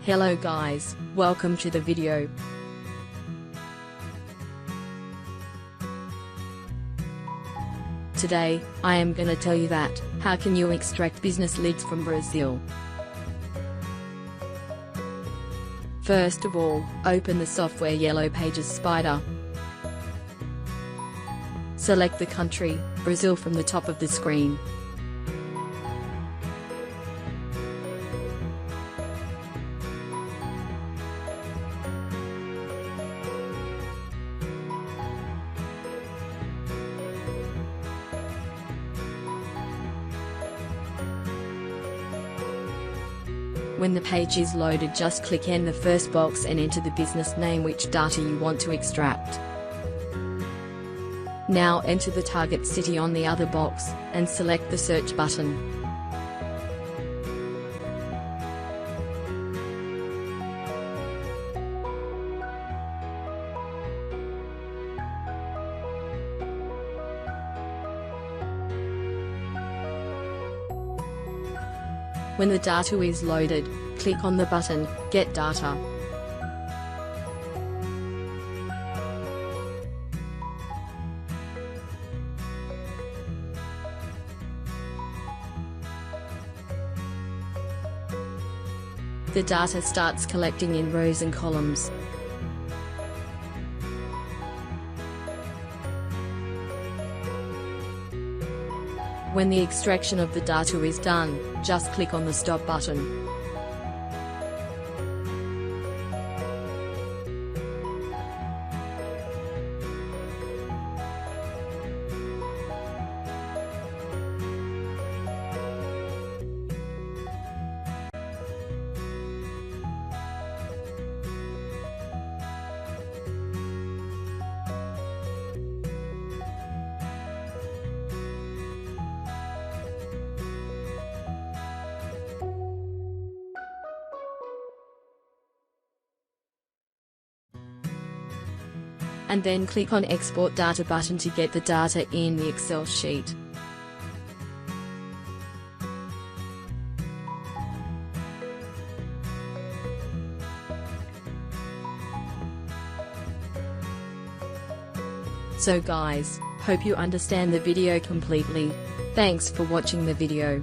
Hello guys, welcome to the video. Today, I am gonna tell you that, how can you extract business leads from Brazil. First of all, open the software Yellow Pages Spider. Select the country, Brazil from the top of the screen. When the page is loaded, just click in the first box and enter the business name which data you want to extract. Now enter the target city on the other box, and select the search button. When the data is loaded, click on the button, Get Data. The data starts collecting in rows and columns. When the extraction of the data is done, just click on the Stop button. And then click on Export Data button to get the data in the Excel sheet. So guys, hope you understand the video completely. Thanks for watching the video.